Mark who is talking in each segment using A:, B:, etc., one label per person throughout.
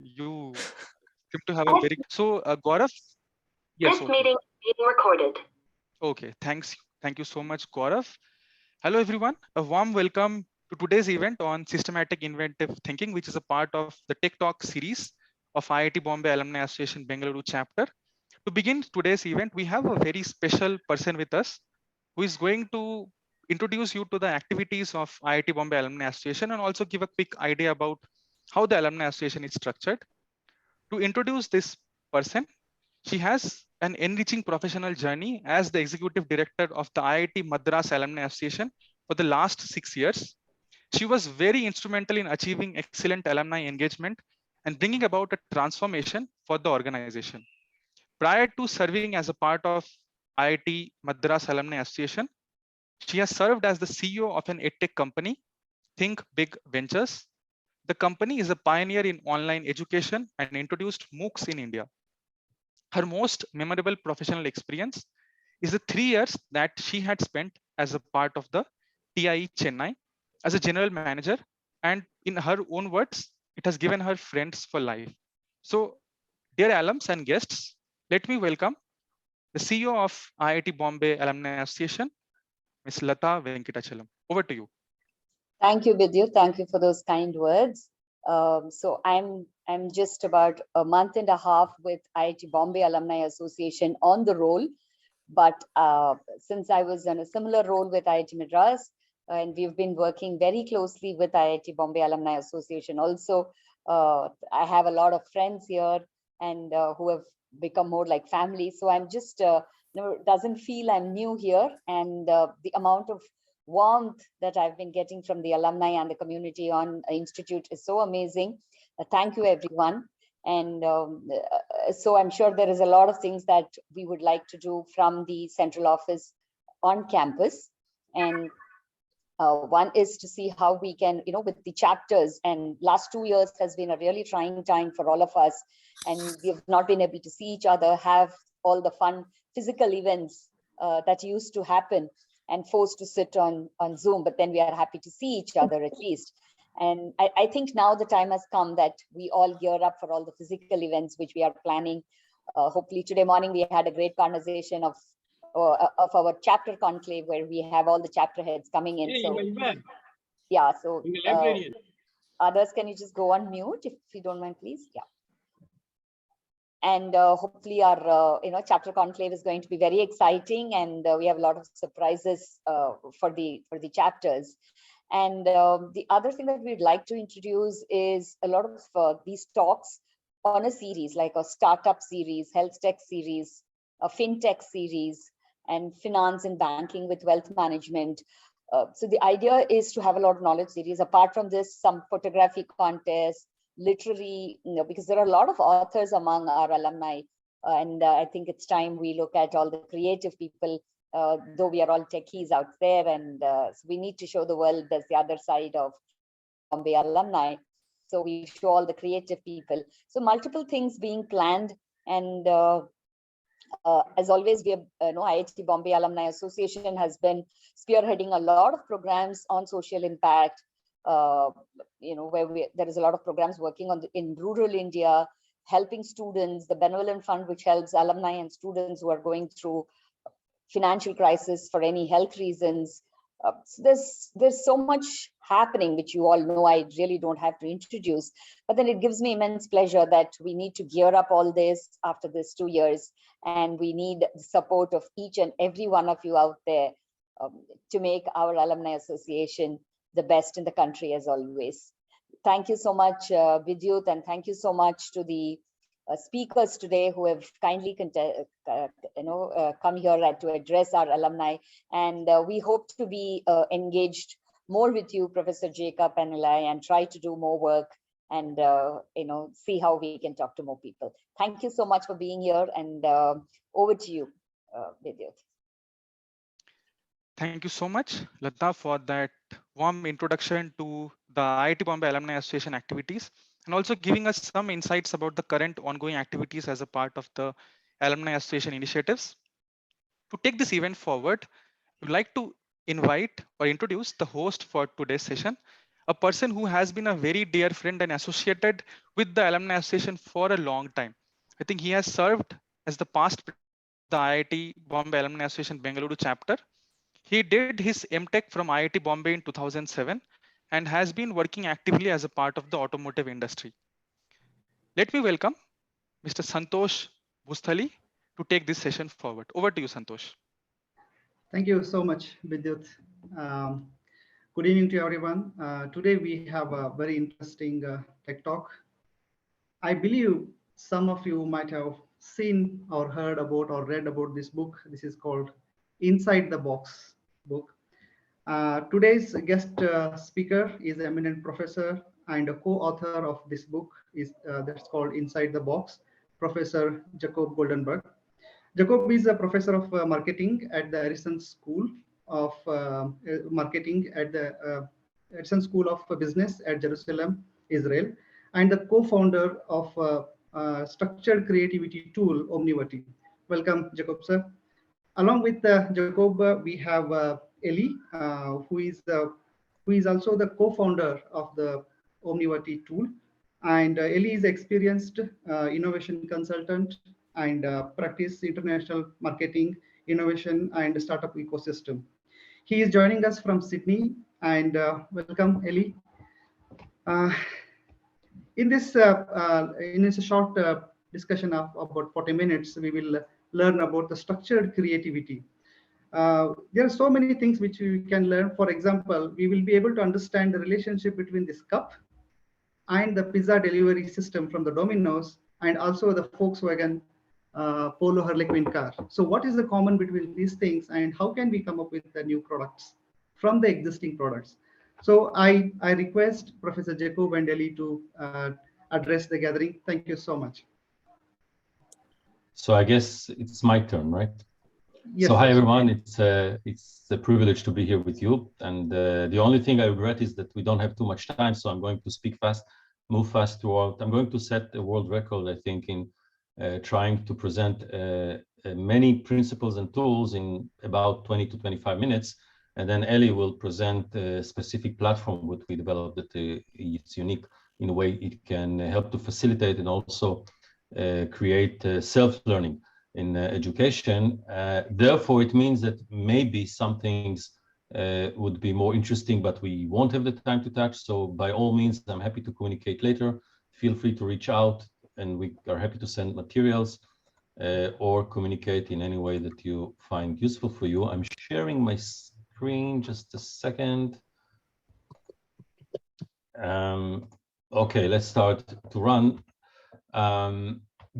A: You seem to have a very Gaurav. Yes,
B: This
A: okay.
B: meeting is being recorded.
A: Okay, thanks. Thank you so much, Gaurav. Hello, everyone. A warm welcome to today's event on systematic inventive thinking, which is a part of the Tech Talk series of IIT Bombay Alumni Association Bengaluru chapter. To begin today's event, we have a very special person with us who is going to introduce you to the activities of IIT Bombay Alumni Association and also give a quick idea about how the Alumni Association is structured. To introduce this person, she has an enriching professional journey as the executive director of the IIT Madras Alumni Association for the last 6 years. She was very instrumental in achieving excellent alumni engagement and bringing about a transformation for the organization. Prior to serving as a part of IIT Madras Alumni Association, she has served as the CEO of an edtech company, Think Big Ventures. The company is a pioneer in online education and introduced MOOCs in India. Her most memorable professional experience is the 3 years that she had spent as a part of the TIE Chennai as a general manager. And in her own words, it has given her friends for life. So, dear alums and guests, let me welcome the CEO of IIT Bombay Alumni Association, Ms. Lata Venkatachalam. Over to you.
C: Thank you, Vidyu. Thank you for those kind words. I'm just about a month and a half with IIT Bombay Alumni Association on the roll, but since I was in a similar role with IIT Madras, and we've been working very closely with IIT Bombay Alumni Association. Also, I have a lot of friends here and who have become more like family. So I'm just doesn't feel I'm new here, and the amount of warmth that I've been getting from the alumni and the community on Institute is so amazing. Thank you, everyone. And so I'm sure there is a lot of things that we would like to do from the central office on campus. And one is to see how we can, with the chapters, and last 2 years has been a really trying time for all of us. And we have not been able to see each other, have all the fun physical events that used to happen, and forced to sit on Zoom, but then we are happy to see each other at least. And I think now the time has come that we all gear up for all the physical events which we are planning. Hopefully today morning we had a great conversation of our chapter conclave where we have all the chapter heads coming in. Yeah, so others, can you just go on mute if you don't mind, please? Yeah. And hopefully our chapter conclave is going to be very exciting, and we have a lot of surprises for the chapters. And the other thing that we'd like to introduce is a lot of these talks on a series, like a startup series, health tech series, a fintech series, and finance and banking with wealth management. So the idea is to have a lot of knowledge series. Apart from this, some photography contests, literary, because there are a lot of authors among our alumni, and I think it's time we look at all the creative people, though we are all techies out there, and so we need to show the world there's the other side of Bombay alumni. So we show all the creative people. So multiple things being planned, and as always, we have, IIT Bombay Alumni Association has been spearheading a lot of programs on social impact, where there is a lot of programs working on in rural India, helping students, the benevolent fund which helps alumni and students who are going through financial crisis for any health reasons. So there's so much happening which you all know I really don't have to introduce, but then it gives me immense pleasure that we need to gear up all this after this 2 years, and we need the support of each and every one of you out there to make our alumni association the best in the country as always. Thank you so much, Vidyut, and thank you so much to the speakers today who have kindly come here to address our alumni. And we hope to be engaged more with you, Professor Jacob and Eli, and try to do more work and see how we can talk to more people. Thank you so much for being here, and over to you, Vidyut.
A: Thank you so much, Lata, for that warm introduction to the IIT Bombay Alumni Association activities, and also giving us some insights about the current ongoing activities as a part of the Alumni Association initiatives. To take this event forward, we'd like to invite or introduce the host for today's session, a person who has been a very dear friend and associated with the Alumni Association for a long time. I think he has served as the past president of the IIT Bombay Alumni Association Bengaluru chapter. He did his MTech from IIT Bombay in 2007 and has been working actively as a part of the automotive industry. Let me welcome Mr. Santosh Bhusthali to take this session forward. Over to you, Santosh.
B: Thank you so much, Vidyut. Um, Good evening to everyone. Today we have a very interesting tech talk. I believe some of you might have seen or heard about or read about this book. This is called Inside the Box book. Today's guest speaker is eminent professor and a co-author of this book is that's called Inside the Box, Professor Jacob Goldenberg. Jacob is a professor of marketing at the Harrison School of Marketing at the Harrison School of Business at Jerusalem, Israel, and the co-founder of structured creativity tool Omnivati. Welcome, Jacob, sir. Along with Jacob, we have Eli, who is also the co-founder of the Omnivati tool. And Eli is experienced innovation consultant and practice international marketing, innovation, and startup ecosystem. He is joining us from Sydney, and welcome, Eli. Uh, in this short discussion of about 40 minutes, we will learn about the structured creativity. There are so many things which we can learn. For example, we will be able to understand the relationship between this cup and the pizza delivery system from the Domino's and also the Volkswagen Polo Harlequin car. So what is the common between these things and how can we come up with the new products from the existing products? So I request Professor Jacob and Eli to address the gathering. Thank you so much.
D: So I guess it's my turn, right?
B: Yes,
D: so hi
B: yes.
D: everyone, it's a privilege to be here with you. And the only thing I regret is that we don't have too much time. So I'm going to speak fast, move fast throughout. I'm going to set a world record, I think, in trying to present many principles and tools in about 20 to 25 minutes. And then Ellie will present a specific platform which we developed that it's unique in a way it can help to facilitate and also create self-learning in education. Therefore, it means that maybe some things would be more interesting, but we won't have the time to touch. So by all means, I'm happy to communicate later. Feel free to reach out and we are happy to send materials or communicate in any way that you find useful for you. I'm sharing my screen, just a second. Okay, let's start to run.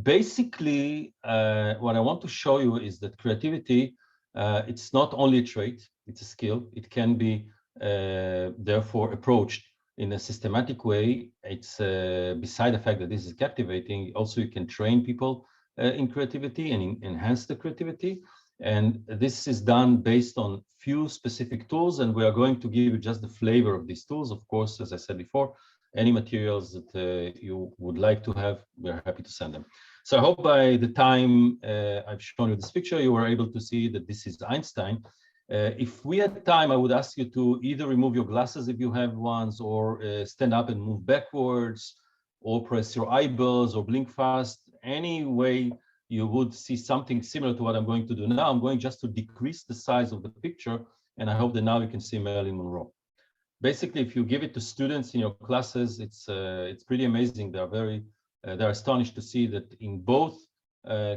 D: Basically, what I want to show you is that creativity, it's not only a trait, it's a skill. It can be, therefore, approached in a systematic way. It's beside the fact that this is captivating, also you can train people in creativity and enhance the creativity. And this is done based on few specific tools, and we are going to give you just the flavor of these tools. Of course, as I said before, any materials that you would like to have, we're happy to send them. So I hope by the time I've shown you this picture, you were able to see that this is Einstein. If we had time, I would ask you to either remove your glasses if you have ones, or stand up and move backwards, or press your eyeballs, or blink fast. Any way you would see something similar to what I'm going to do now. I'm going just to decrease the size of the picture, and I hope that now you can see Marilyn Monroe. Basically, if you give it to students in your classes, it's pretty amazing. They're astonished to see that in both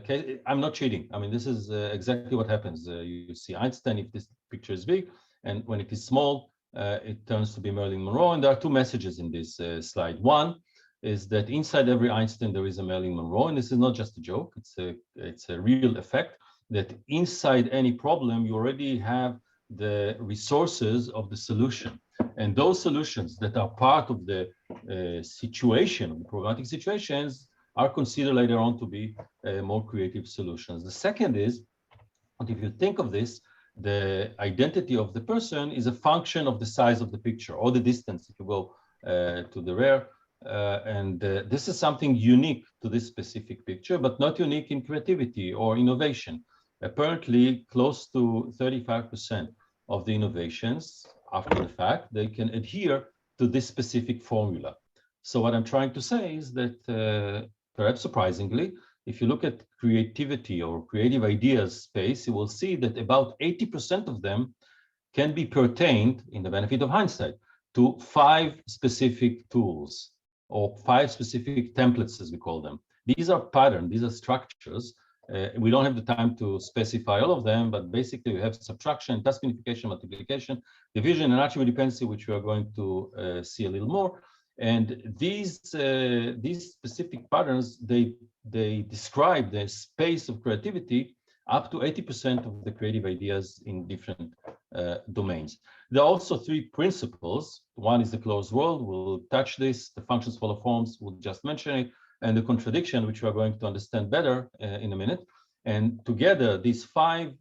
D: cases. I'm not cheating. I mean, this is exactly what happens. You see Einstein if this picture is big, and when it is small, it turns to be Marilyn Monroe. And there are two messages in this slide. One is that inside every Einstein there is a Marilyn Monroe, and this is not just a joke. It's a real effect that inside any problem you already have the resources of the solution. And those solutions that are part of the situation, the problematic situations, are considered later on to be more creative solutions. The second is, that if you think of this, the identity of the person is a function of the size of the picture or the distance if you go to the rear. This is something unique to this specific picture, but not unique in creativity or innovation. Apparently, close to 35% of the innovations after the fact, they can adhere to this specific formula. So what I'm trying to say is that perhaps surprisingly, if you look at creativity or creative ideas space, you will see that about 80% of them can be pertained, in the benefit of hindsight, to 5 specific tools or 5 specific templates, as we call them. These are patterns, these are structures. We don't have the time to specify all of them, but basically we have subtraction, task unification, multiplication, division, and attribute dependency, which we are going to see a little more. And these specific patterns, they describe the space of creativity up to 80% of the creative ideas in different domains. There are also 3 principles. One is the closed world. We'll touch this. The functions follow forms, we'll just mention it. And the contradiction, which we are going to understand better in a minute. And together, these 5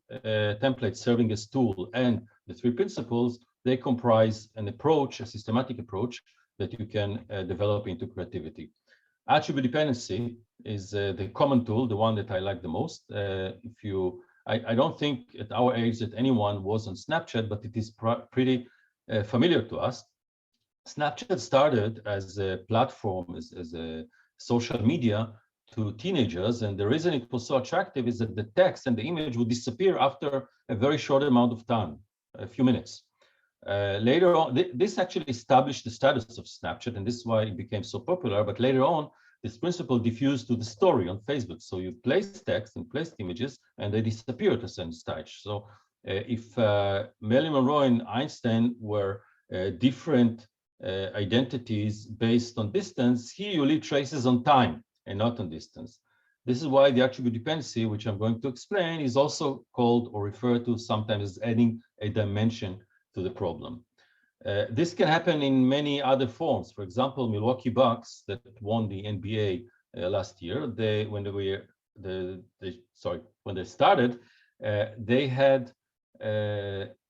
D: templates serving as tool and the 3 principles, they comprise an approach, a systematic approach that you can develop into creativity. Attribute dependency is the common tool, the one that I like the most. I don't think at our age that anyone was on Snapchat, but it is pretty familiar to us. Snapchat started as a platform, as a social media to teenagers, and the reason it was so attractive is that the text and the image would disappear after a very short amount of time, a few minutes. Later on, this actually established the status of Snapchat, and this is why it became so popular. But later on, this principle diffused to the story on Facebook. So you place text and place images, and they disappear at a certain stage. So if Marilyn Monroe and Einstein were different identities based on distance, here you leave traces on time and not on distance. This is why the attribute dependency, which I'm going to explain, is also called or referred to sometimes as adding a dimension to the problem. This can happen in many other forms. For example, Milwaukee Bucks that won the NBA last year, when they started, they had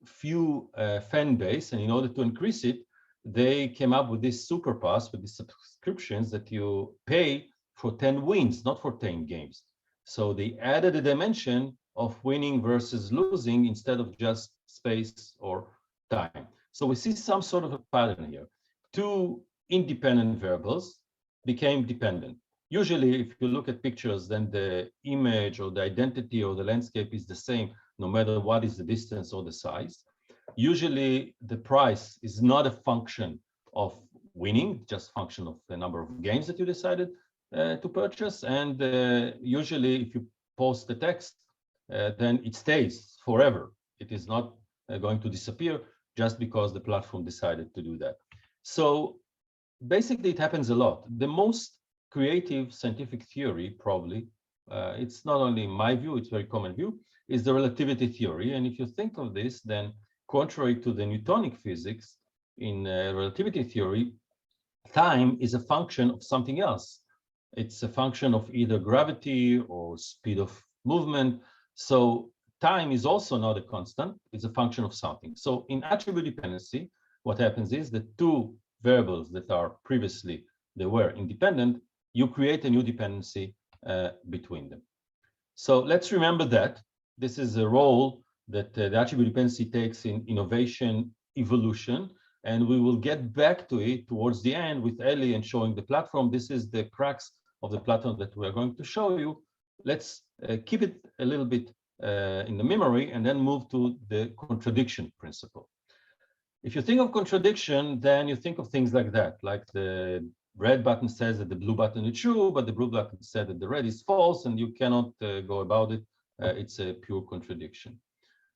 D: few fan base, and in order to increase it, they came up with this super pass, with these subscriptions that you pay for 10 wins, not for 10 games. So they added a dimension of winning versus losing instead of just space or time. So we see some sort of a pattern here. 2 independent variables became dependent. Usually, if you look at pictures, then the image or the identity or the landscape is the same, no matter what is the distance or the size. Usually, the price is not a function of winning, just a function of the number of games that you decided to purchase. And usually, if you post the text, then it stays forever. It is not going to disappear just because the platform decided to do that. So basically, it happens a lot. The most creative scientific theory, probably, it's not only my view, it's a very common view, is the relativity theory. And if you think of this, then contrary to the Newtonic physics, in relativity theory, time is a function of something else. It's a function of either gravity or speed of movement. So time is also not a constant, it's a function of something. So in attribute dependency, what happens is the 2 variables that are previously, they were independent, you create a new dependency between them. So let's remember that this is a role that the attribute dependency takes in innovation evolution, and we will get back to it towards the end with Ellie and showing the platform. This is the crux of the platform that we are going to show you. Let's keep it a little bit in the memory and then move to the contradiction principle. If you think of contradiction, then you think of things like that, like the red button says that the blue button is true, but the blue button said that the red is false, and you cannot go about it. It's a pure contradiction.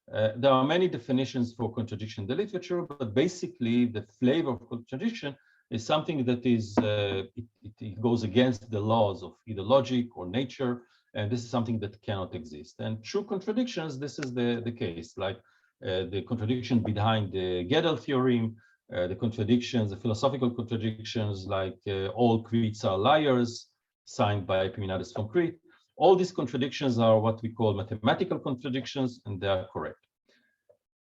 D: There are many definitions for contradiction in the literature, but basically the flavor of contradiction is something that is, it goes against the laws of either logic or nature, and this is something that cannot exist. And true contradictions, this is the case, like the contradiction behind the Gödel theorem, the contradictions, the philosophical contradictions, like all Cretes are liars, signed by Epimenades from Crete. All these contradictions are what we call mathematical contradictions, and they are correct.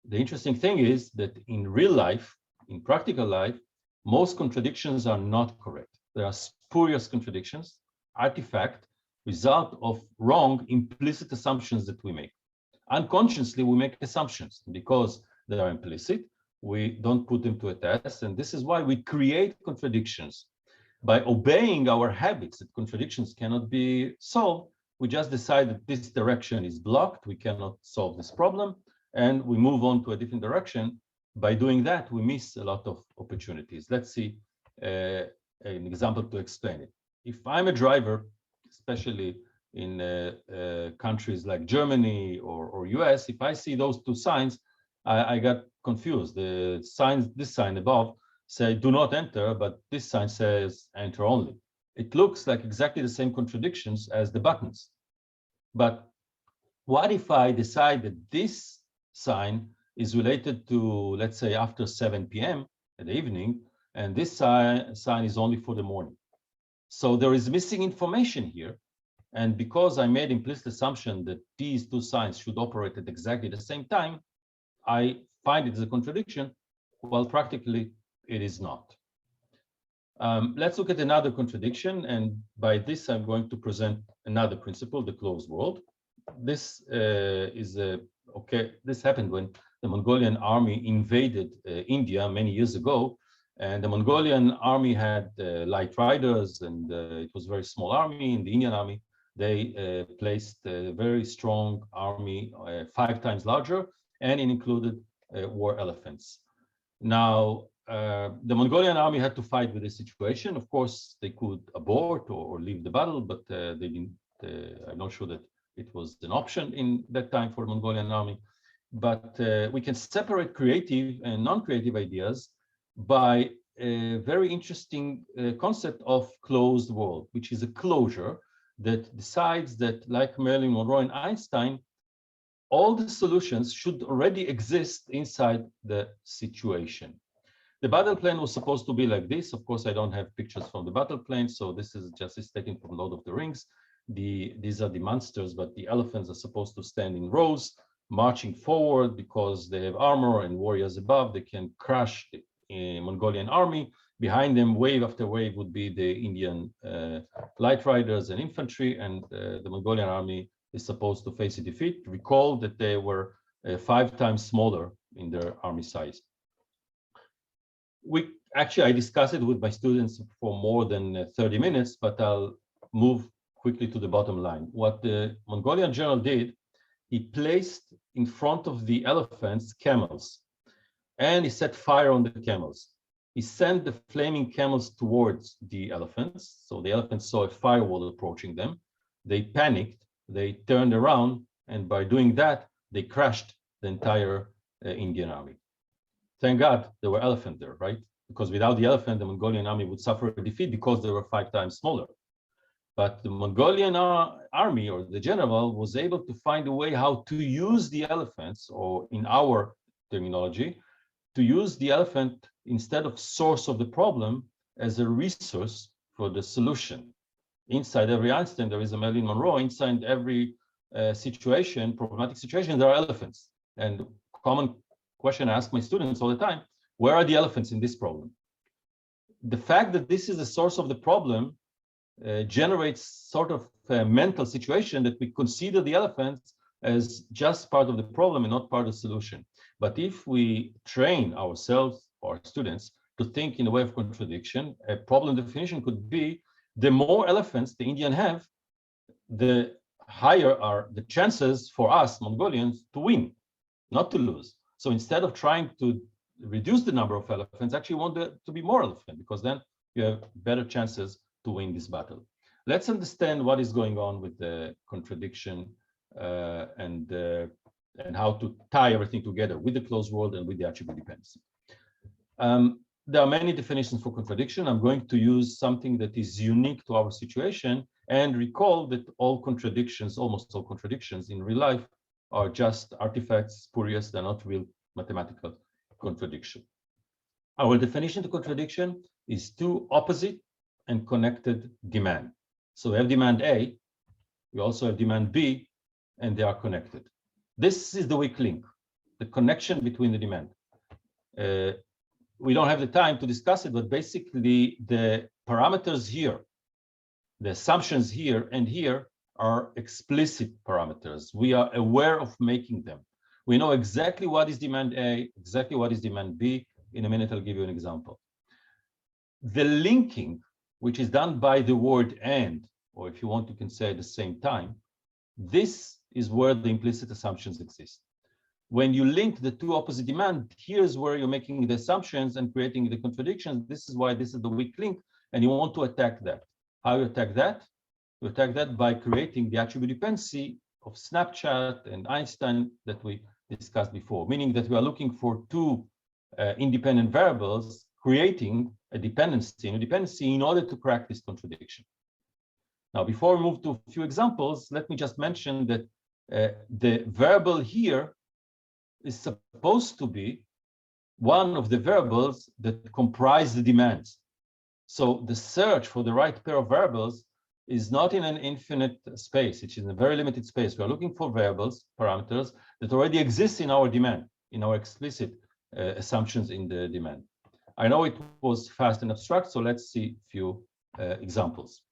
D: The interesting thing is that in real life, in practical life, most contradictions are not correct. There are spurious contradictions, artifact, result of wrong implicit assumptions that we make. Unconsciously, we make assumptions. Because they are implicit, we don't put them to a test. And this is why we create contradictions. By obeying our habits that contradictions cannot be solved, we just decide that this direction is blocked, we cannot solve this problem, and we move on to a different direction. By doing that, we miss a lot of opportunities. Let's see an example to explain it. If I'm a driver, especially in countries like Germany or US, if I see those two signs, I got confused. The signs, this sign above, say do not enter, but this sign says enter only. It looks like exactly the same contradictions as the buttons. But what if I decide that this sign is related to, let's say, after 7 p.m. in the evening, and this sign is only for the morning? So there is missing information here. And because I made implicit assumption that these two signs should operate at exactly the same time, I find it as a contradiction, while practically it is not. Let's look at another contradiction, and by this I'm going to present another principle, the closed world. This this happened when the Mongolian army invaded India many years ago, and the Mongolian army had light riders, and it was a very small army. In the Indian army, they placed a very strong army, 5 times larger, and it included war elephants. Now, the Mongolian army had to fight with this situation. Of course, they could abort or leave the battle, but they didn't. I'm not sure that it was an option in that time for the Mongolian army. But we can separate creative and non-creative ideas by a very interesting concept of closed world, which is a closure that decides that, like Marilyn Monroe and Einstein, all the solutions should already exist inside the situation. The battle plan was supposed to be like this. Of course, I don't have pictures from the battle plane, so this is taken from Lord of the Rings. These are the monsters, but the elephants are supposed to stand in rows, marching forward because they have armor and warriors above. They can crush the Mongolian army. Behind them, wave after wave, would be the Indian light riders and infantry, and the Mongolian army is supposed to face a defeat. Recall that they were 5 times smaller in their army size. I discussed it with my students for more than 30 minutes, but I'll move quickly to the bottom line. What the Mongolian general did, he placed in front of the elephants camels, and he set fire on the camels. He sent the flaming camels towards the elephants. So the elephants saw a firewall approaching them. They panicked, they turned around, and by doing that, they crushed the entire Indian army. Thank God there were elephants there, right? Because without the elephant, the Mongolian army would suffer a defeat because they were 5 times smaller. But the Mongolian army, or the general, was able to find a way how to use the elephants, or in our terminology, to use the elephant instead of source of the problem as a resource for the solution. Inside every Einstein, there is a Marilyn Monroe. Inside every problematic situation, there are elephants. And common question I ask my students all the time, where are the elephants in this problem? The fact that this is the source of the problem generates sort of a mental situation that we consider the elephants as just part of the problem and not part of the solution. But if we train ourselves or our students to think in a way of contradiction, a problem definition could be the more elephants the Indian have, the higher are the chances for us Mongolians to win, not to lose. So instead of trying to reduce the number of elephants, actually want there to be more elephants, because then you have better chances to win this battle. Let's understand what is going on with the contradiction and how to tie everything together with the closed world and with the attribute dependency. There are many definitions for contradiction. I'm going to use something that is unique to our situation, and recall that almost all contradictions in real life are just artifacts, spurious, they're not real mathematical contradiction. Our definition to contradiction is 2 opposite and connected demand. So we have demand A, we also have demand B, and they are connected. This is the weak link, the connection between the demand. We don't have the time to discuss it, but basically the parameters here, the assumptions here and here are explicit parameters. We are aware of making them. We know exactly what is demand A, exactly what is demand B. In a minute, I'll give you an example. The linking, which is done by the word and, or if you want, you can say at the same time, this is where the implicit assumptions exist. When you link the two opposite demand, here's where you're making the assumptions and creating the contradictions. This is why this is the weak link, and you want to attack that. How you attack that? You attack that by creating the attribute dependency of Snapchat and Einstein that we discussed before, meaning that we are looking for two independent variables, creating a dependency in order to crack this contradiction. Now, before we move to a few examples, let me just mention that the variable here is supposed to be one of the variables that comprise the demands. So the search for the right pair of variables is not in an infinite space. It's in a very limited space. We are looking for variables, parameters, that already exist in our demand, in our explicit assumptions in the demand. I know it was fast and abstract, so let's see a few examples.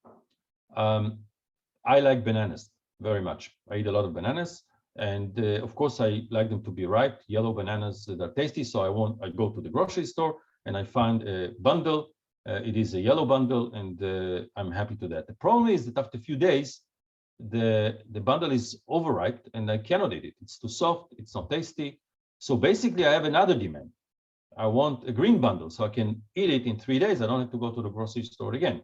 D: I like bananas very much. I eat a lot of bananas. And of course, I like them to be ripe, yellow bananas that are tasty. So I go to the grocery store and I find a bundle. It is a yellow bundle, and I'm happy to that. The problem is that after a few days, the bundle is overripe and I cannot eat it. It's too soft, it's not tasty. So basically, I have another demand. I want a green bundle so I can eat it in 3 days. I don't have to go to the grocery store again.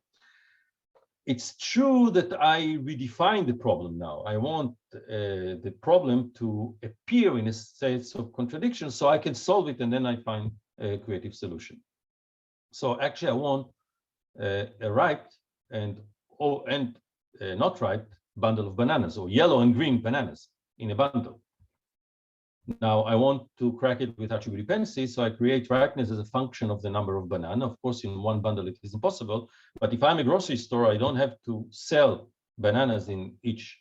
D: It's true that I redefine the problem now. I want the problem to appear in a state of contradiction so I can solve it and then I find a creative solution. So actually I want a ripe and not ripe bundle of bananas, or yellow and green bananas in a bundle. Now I want to crack it with attribute dependency, so I create ripeness as a function of the number of banana. Of course, in one bundle it is impossible, but if I'm a grocery store, I don't have to sell bananas in each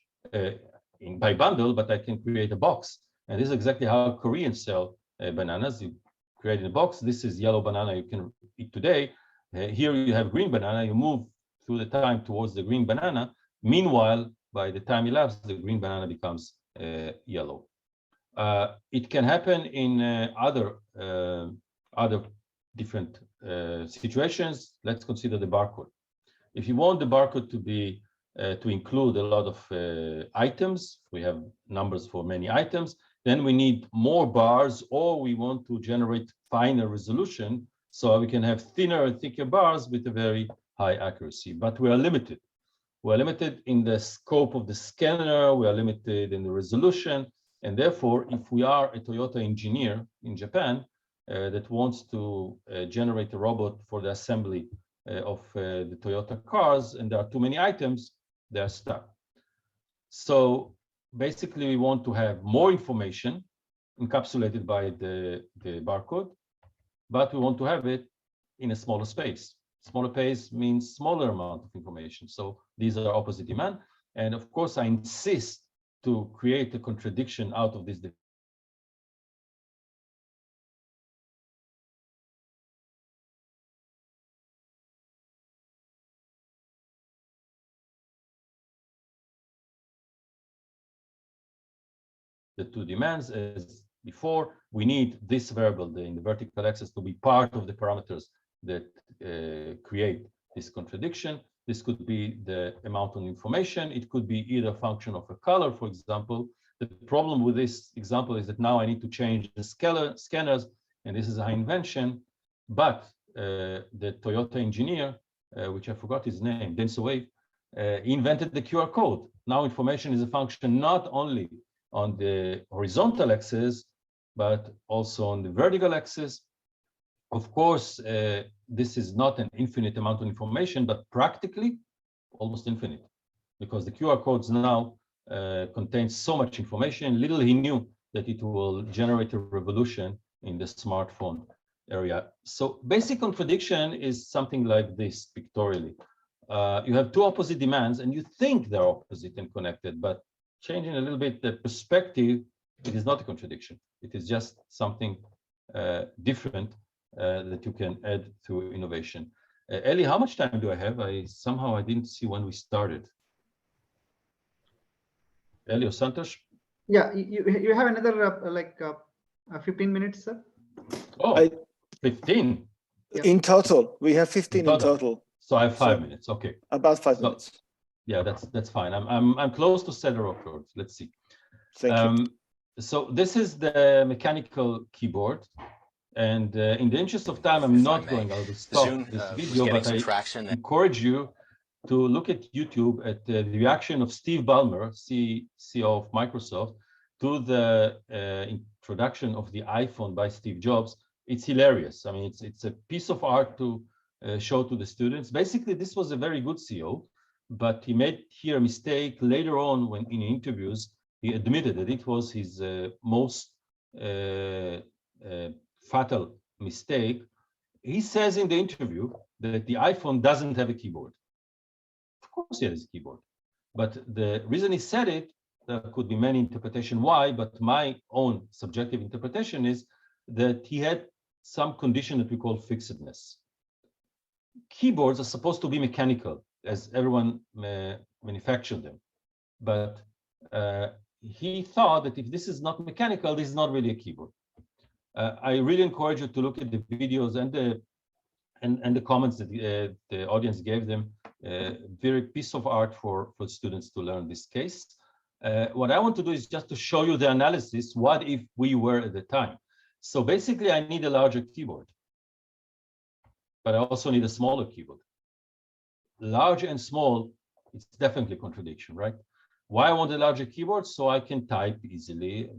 D: by bundle, but I can create a box. And this is exactly how Koreans sell bananas. You create a box. This is yellow banana you can eat today. Here you have green banana. You move through the time towards the green banana. Meanwhile, by the time elapses, the green banana becomes yellow. It can happen in other different situations. Let's consider the barcode. If you want the barcode to be to include a lot of items, we have numbers for many items, then we need more bars, or we want to generate finer resolution so we can have thinner and thicker bars with a very high accuracy. But we are limited. We are limited in the scope of the scanner. We are limited in the resolution. And therefore, if we are a Toyota engineer in Japan that wants to generate a robot for the assembly of the Toyota cars, and there are too many items, they're stuck. So basically, we want to have more information encapsulated by the barcode, but we want to have it in a smaller space. Smaller space means smaller amount of information. So these are opposite demand. And of course, I insist to create a contradiction out of this. The two demands as before, we need this variable in the vertical axis to be part of the parameters that create this contradiction. This could be the amount of information. It could be either a function of a color, for example. The problem with this example is that now I need to change the scanners, and this is a high invention. But the Toyota engineer, which I forgot his name, Denso Wave, he invented the QR code. Now information is a function not only on the horizontal axis, but also on the vertical axis. Of course, this is not an infinite amount of information, but practically almost infinite, because the QR codes now contain so much information. Little he knew that it will generate a revolution in the smartphone area. So basic contradiction is something like this pictorially. You have two opposite demands, and you think they're opposite and connected, but changing a little bit the perspective, it is not a contradiction. It is just something different that you can add through innovation. Eli, how much time do I have? I didn't see when we started. Eli or Santosh?
B: Yeah, you have another 15 minutes, sir.
D: Oh, 15.
B: Yeah.
E: In total, we have 15 in total.
D: So I have 5 minutes. Okay.
E: About 5 minutes.
D: Yeah, that's fine. I'm close to set the record. Let's see.
E: Thank you.
D: So this is the mechanical keyboard. And in the interest of time, I'm not going to stop this video, but I encourage you to look at YouTube at the reaction of Steve Ballmer, CEO of Microsoft, to the introduction of the iPhone by Steve Jobs. It's hilarious. I mean, it's a piece of art to show to the students. Basically, this was a very good CEO, but he made here a mistake later on when in interviews, he admitted that it was his most fatal mistake. He says in the interview that the iPhone doesn't have a keyboard. Of course, it has a keyboard, but the reason he said it, there could be many interpretations why, but my own subjective interpretation is that he had some condition that we call fixedness. Keyboards are supposed to be mechanical, as everyone manufactured them, but he thought that if this is not mechanical, this is not really a keyboard. I really encourage you to look at the videos and the comments that the audience gave them. Very piece of art for students to learn this case. What I want to do is just to show you the analysis. What if we were at the time? So basically, I need a larger keyboard, but I also need a smaller keyboard. Large and small, it's definitely a contradiction, right? Why I want a larger keyboard? So I can type easily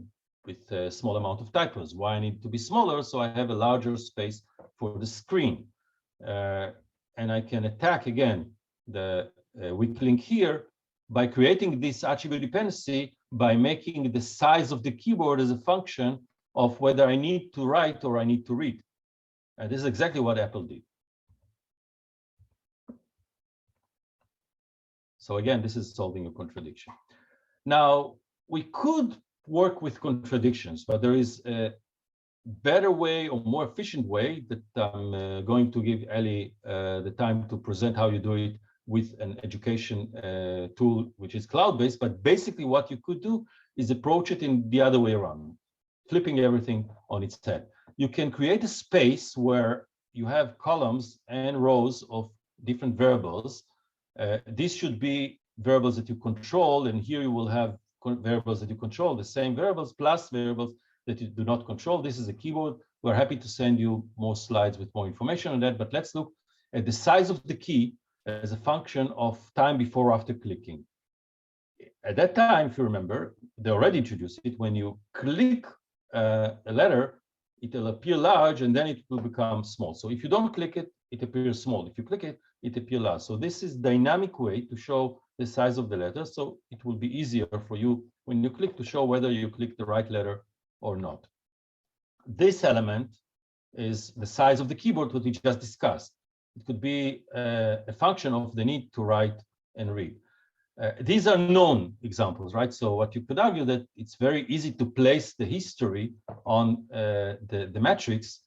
D: with a small amount of typos. Why I need to be smaller? So I have a larger space for the screen. And I can attack again the weak link here by creating this attribute dependency by making the size of the keyboard as a function of whether I need to write or I need to read. And this is exactly what Apple did. So again, this is solving a contradiction. Now, we could work with contradictions, but there is a better way or more efficient way that I'm going to give Ellie the time to present how you do it with an education tool, which is cloud-based. But basically what you could do is approach it in the other way around, flipping everything on its head. You can create a space where you have columns and rows of different variables. These should be variables that you control, and here you will have variables that you control, the same variables plus variables that you do not control. This is a keyboard. We're happy to send you more slides with more information on that, but let's look at the size of the key as a function of time before or after clicking. At that time, if you remember, they already introduced it. When you click a letter, it will appear large and then it will become small. So if you don't click it, it appears small. If you click it, it appears large. So this is dynamic way to show the size of the letter. So it will be easier for you when you click to show whether you click the right letter or not. This element is the size of the keyboard that we just discussed. It could be a function of the need to write and read. These are known examples, right? So what you could argue that it's very easy to place the history on the matrix.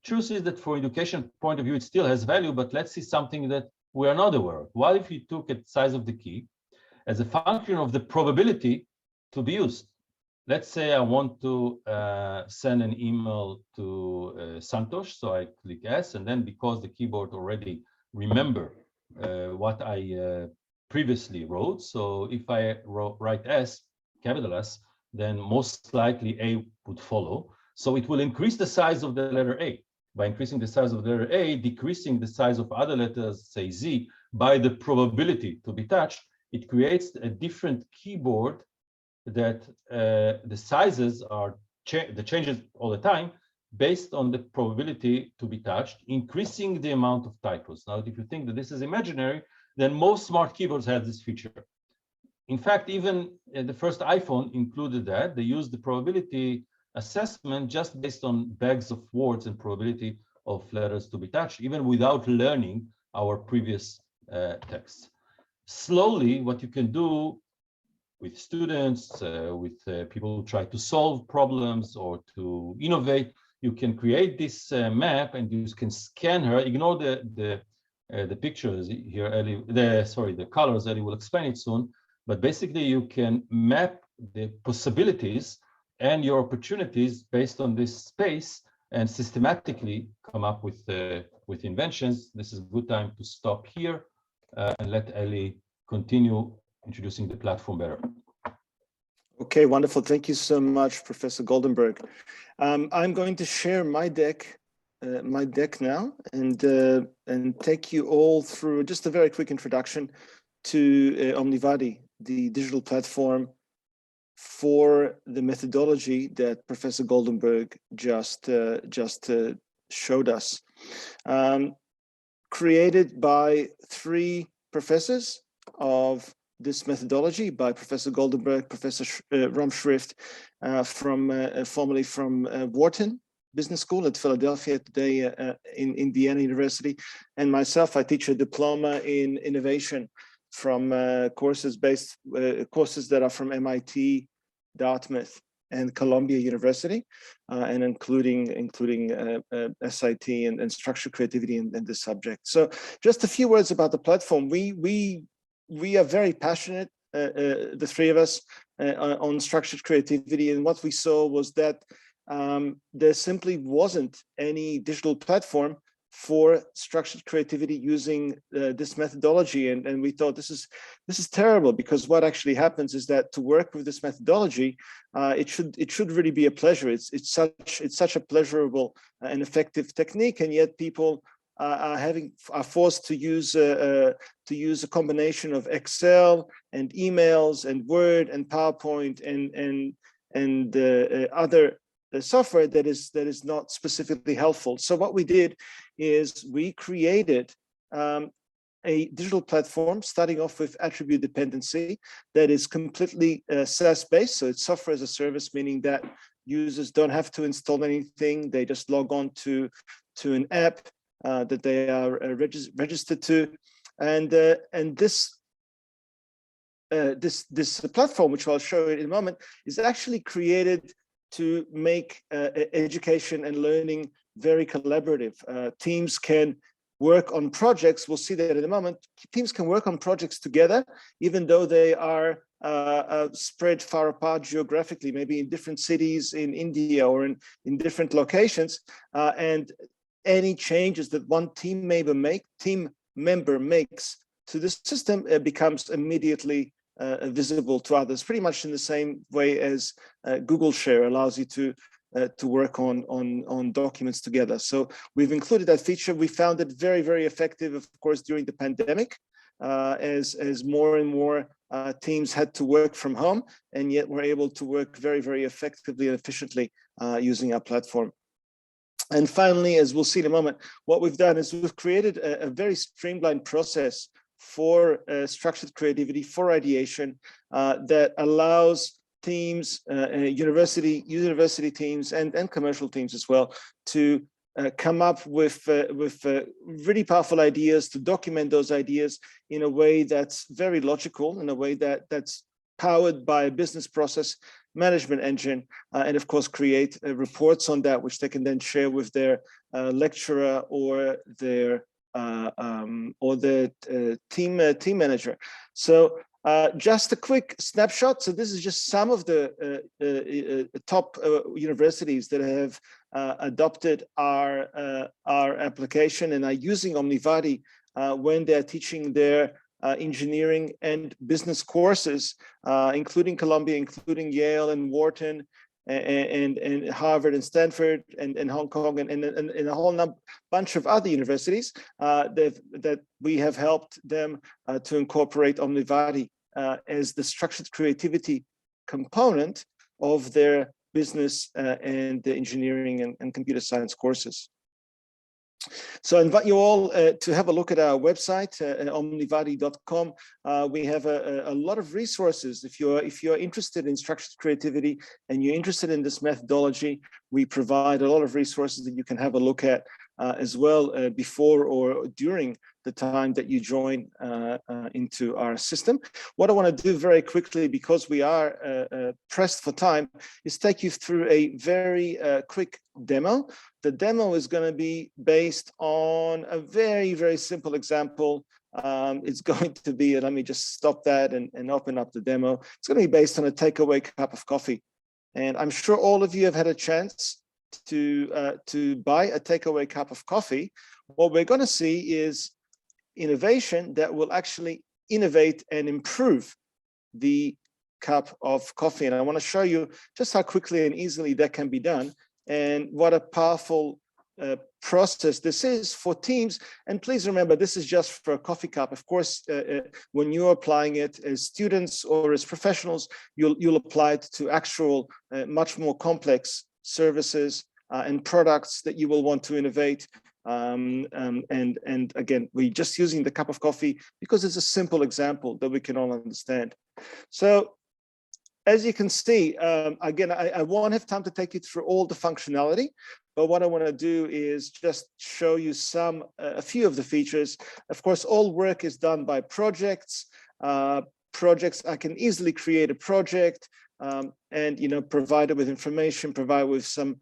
D: Truth is that for education point of view, it still has value, but let's see something that we are not aware of. What if you took a size of the key as a function of the probability to be used? Let's say I want to send an email to Santosh, so I click S, and then because the keyboard already remember what I previously wrote, so if I write S, capital S, then most likely A would follow. So it will increase the size of the letter A. By increasing the size of the letter A, decreasing the size of other letters, say Z, by the probability to be touched, it creates a different keyboard that the sizes are the changes all the time based on the probability to be touched, increasing the amount of typos. Now, if you think that this is imaginary, then most smart keyboards have this feature. In fact, even the first iPhone included that. They used the probability assessment just based on bags of words and probability of letters to be touched, even without learning our previous texts. Slowly, what you can do with students, with people who try to solve problems or to innovate, you can create this map and you can scan her. Ignore the pictures here, Ellie, the colors. Ellie will explain it soon. But basically, you can map the possibilities and your opportunities based on this space and systematically come up with inventions. This is a good time to stop here and let Eli continue introducing the platform better.
E: Okay, wonderful. Thank you so much, Professor Goldenberg. I'm going to share my deck now and take you all through just a very quick introduction to Omnivati, the digital platform for the methodology that Professor Goldenberg just showed us. Created by 3 professors of this methodology, by Professor Goldenberg, Professor Ramschrift, formerly from Wharton Business School at Philadelphia, today in Indiana University, and myself. I teach a diploma in innovation from courses that are from MIT, Dartmouth, and Columbia University, and including SIT and structured creativity in this subject. So just a few words about the platform. We are very passionate, the 3 of us, on structured creativity, and what we saw was that there simply wasn't any digital platform for structured creativity using this methodology, and we thought this is terrible, because what actually happens is that to work with this methodology, it should really be a pleasure. It's such a pleasurable and effective technique, and yet people are forced to use a combination of Excel and emails and Word and PowerPoint and other software that is not specifically helpful. So what we did is we created a digital platform starting off with attribute dependency that is completely SaaS-based. So it's software as a service, meaning that users don't have to install anything. They just log on to an app that they are registered to, and this platform, which I'll show you in a moment, is actually created to make education and learning very collaborative. Teams can work on projects. We'll see that in a moment. Teams can work on projects together, even though they are spread far apart geographically, maybe in different cities in India or in different locations. And any changes that one team member makes to the system becomes immediately visible to others, pretty much in the same way as Google Share allows you to work on documents together. So we've included that feature. We found it very, very effective, of course, during the pandemic, as more and more teams had to work from home, and yet were able to work very, very effectively and efficiently using our platform. And finally, as we'll see in a moment, what we've done is we've created a very streamlined process for structured creativity, for ideation, that allows teams, university teams and commercial teams as well, to come up with really powerful ideas, to document those ideas in a way that's very logical, in a way that's powered by a business process management engine, and of course create reports on that, which they can then share with their lecturer or their team manager. So just a quick snapshot. So this is just some of the top universities that have adopted our application and are using Omnivati when they're teaching their engineering and business courses, including Columbia, including Yale and Wharton, and Harvard and Stanford and Hong Kong and a whole bunch of other universities that we have helped them to incorporate Omnivati as the structured creativity component of their business and the engineering and computer science courses. So I invite you all to have a look at our website, omnivati.com. We have a lot of resources. If you're interested in structured creativity and you're interested in this methodology, we provide a lot of resources that you can have a look at as well before or during the time that you join into our system. What I want to do very quickly, because we are pressed for time, is take you through a very quick demo. The demo is going to be based on a very, very simple example It's going to be, let me just stop that and open up the demo. It's going to be based on a takeaway cup of coffee. And I'm sure all of you have had a chance to buy a takeaway cup of coffee. What we're going to see is innovation that will actually innovate and improve the cup of coffee. And I want to show you just how quickly and easily that can be done, and what a powerful process this is for teams. And please remember, this is just for a coffee cup. Of course, when you're applying it as students or as professionals, you'll apply it to actual, much more complex services and products that you will want to innovate. And again, we're just using the cup of coffee because it's a simple example that we can all understand. So as you can see, again, I won't have time to take you through all the functionality, but what I want to do is just show you a few of the features. Of course, all work is done by projects. Projects, I can easily create a project and provide it with information, provide with some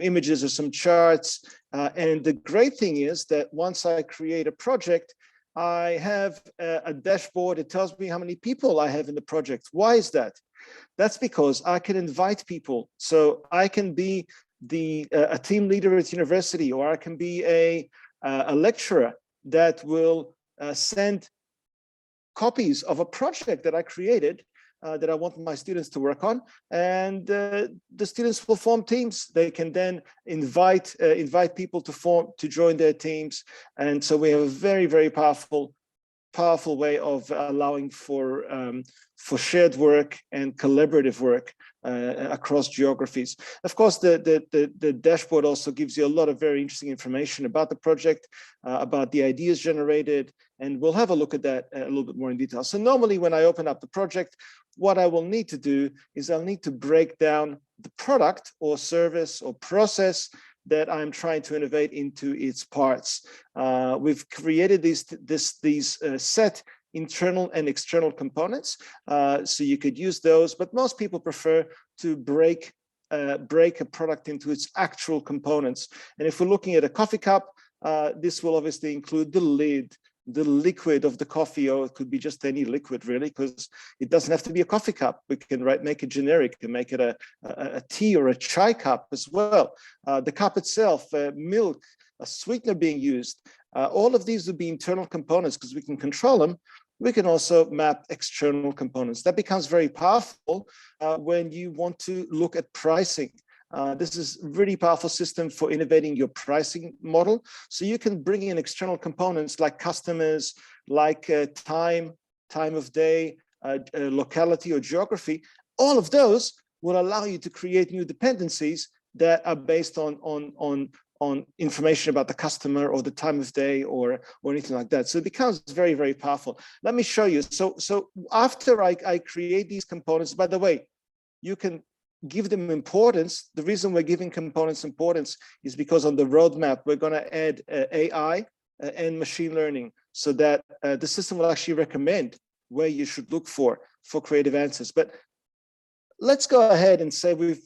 E: images or some charts. And the great thing is that once I create a project, I have a dashboard. It tells me how many people I have in the project. Why is that? That's because I can invite people. So I can be a team leader at university, or I can be a lecturer that will send copies of a project that I created that I want my students to work on, and the students will form teams. They can then invite people to join their teams, and so we have a very, very powerful way of allowing for shared work and collaborative work across geographies. Of course, the dashboard also gives you a lot of very interesting information about the project, about the ideas generated, and we'll have a look at that a little bit more in detail. So normally when I open up the project, what I will need to do is I'll need to break down the product or service or process that I'm trying to innovate into its parts. We've created these set internal and external components, so you could use those, but most people prefer to break a product into its actual components. And if we're looking at a coffee cup, this will obviously include the lid, the liquid of the coffee, or it could be just any liquid really, because it doesn't have to be a coffee cup. We can make it generic and make it a tea or a chai cup as well. The cup itself, milk, a sweetener being used, all of these would be internal components because we can control them. We can also map external components. That becomes very powerful when you want to look at pricing. This is a really powerful system for innovating your pricing model. So you can bring in external components like customers, like time of day, locality or geography. All of those will allow you to create new dependencies that are based on information about the customer or the time of day or anything like that. So it becomes very, very powerful. Let me show you. So after I create these components, by the way, you can give them importance. The reason we're giving components importance is because on the roadmap, we're going to add AI and machine learning so that the system will actually recommend where you should look for creative answers. But let's go ahead and say we've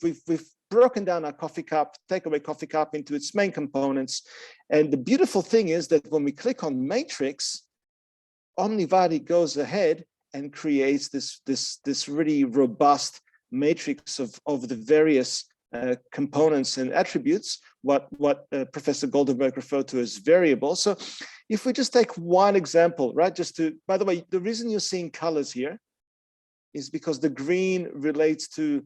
E: broken down our coffee cup, takeaway coffee cup, into its main components. And the beautiful thing is that when we click on matrix, Omnivati goes ahead and creates this really robust matrix of the various components and attributes, what Professor Goldenberg referred to as variables. So if we just take one example, right, by the way, the reason you're seeing colors here is because the green relates to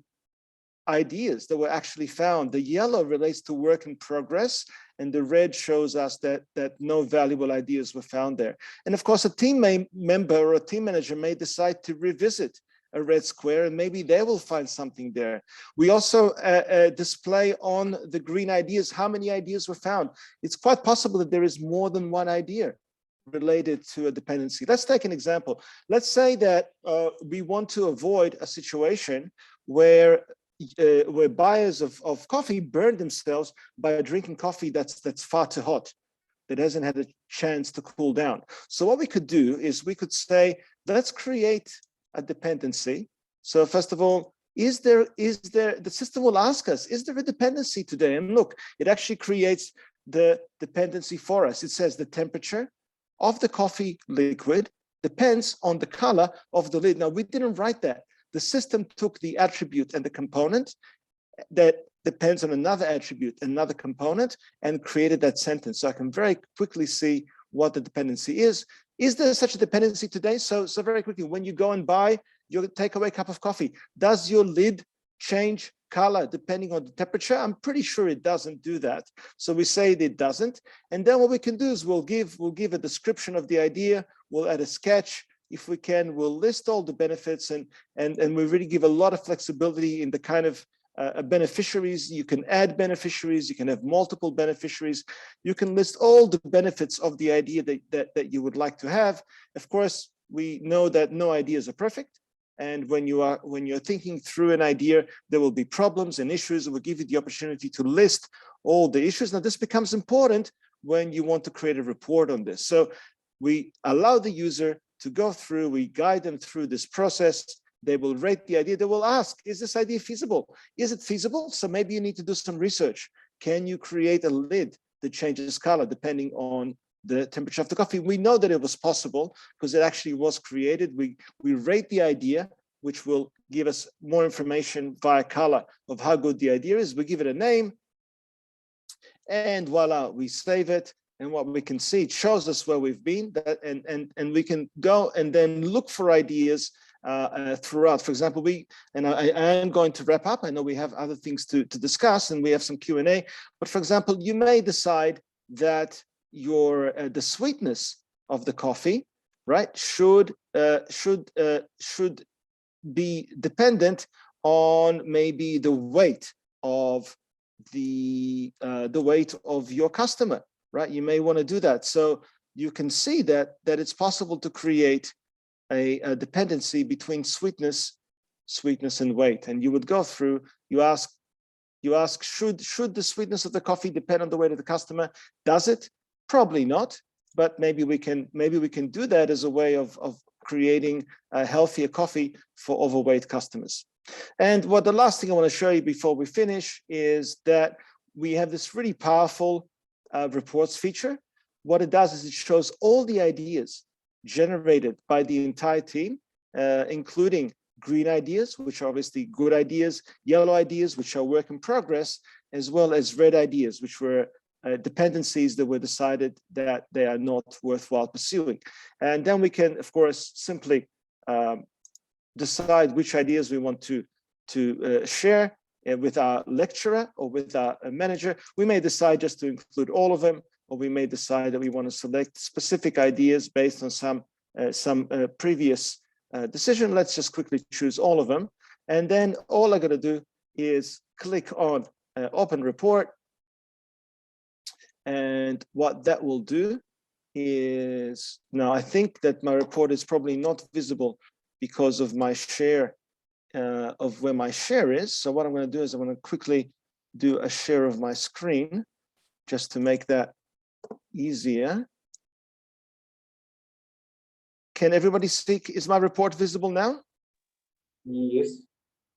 E: ideas that were actually found. The yellow relates to work in progress, and the red shows us that no valuable ideas were found there. And of course, a team member or a team manager may decide to revisit a red square, and maybe they will find something there. We also display on the green ideas how many ideas were found. It's quite possible that there is more than one idea related to a dependency. Let's take an example. Let's say that we want to avoid a situation where buyers of coffee burn themselves by drinking coffee that's far too hot, that hasn't had a chance to cool down. So what we could do is we could say, let's create a dependency. So first of all, the system will ask us, is there a dependency today? And look, it actually creates the dependency for us. It says the temperature of the coffee liquid depends on the color of the lid. Now, we didn't write that. The system took the attribute and the component that depends on another attribute, another component, and created that sentence. So I can very quickly see what the dependency is. Is there such a dependency today? So very quickly, when you go and buy your takeaway cup of coffee, does your lid change color depending on the temperature? I'm pretty sure it doesn't do that. So we say it doesn't. And then what we can do is we'll give a description of the idea. We'll add a sketch. If we can, we'll list all the benefits, and we really give a lot of flexibility in the kind of beneficiaries. You can add beneficiaries. You can have multiple beneficiaries. You can list all the benefits of the idea that you would like to have. Of course, we know that no ideas are perfect. And when you're thinking through an idea, there will be problems and issues. We'll give you the opportunity to list all the issues. Now, this becomes important when you want to create a report on this. So we allow the user to go through, we guide them through this process. They will rate the idea. They will ask, is this idea feasible? Is it feasible? So maybe you need to do some research. Can you create a lid that changes color depending on the temperature of the coffee? We know that it was possible because it actually was created. We rate the idea, which will give us more information via color of how good the idea is. We give it a name, and voila, we save it. And what we can see, it shows us where we've been, and we can go and then look for ideas throughout. For example, I am going to wrap up. I know we have other things to discuss, and we have some Q&A. But for example, you may decide that the sweetness of the coffee, right, should be dependent on maybe the weight of your customer, right? You may want to do that. So you can see that it's possible to create a dependency between sweetness and weight. And you would go through, you ask, should the sweetness of the coffee depend on the weight of the customer? Does it? Probably not, but maybe we can do that as a way of creating a healthier coffee for overweight customers. And the last thing I want to show you before we finish is that we have this really powerful reports feature. What it does is it shows all the ideas generated by the entire team, including green ideas, which are obviously good ideas, yellow ideas, which are work in progress, as well as red ideas, which were dependencies that were decided that they are not worthwhile pursuing. And then we can, of course, simply decide which ideas we want to share with our lecturer or with our manager. We may decide just to include all of them, or we may decide that we want to select specific ideas based on some previous decision. Let's just quickly choose all of them. And then all I got to do is click on Open Report. And what that will do is, now I think that my report is probably not visible because of my share, of where my share is. So what I'm going to do is I'm going to quickly do a share of my screen just to make that easier. Can everybody see? Is my report visible now?
F: Yes.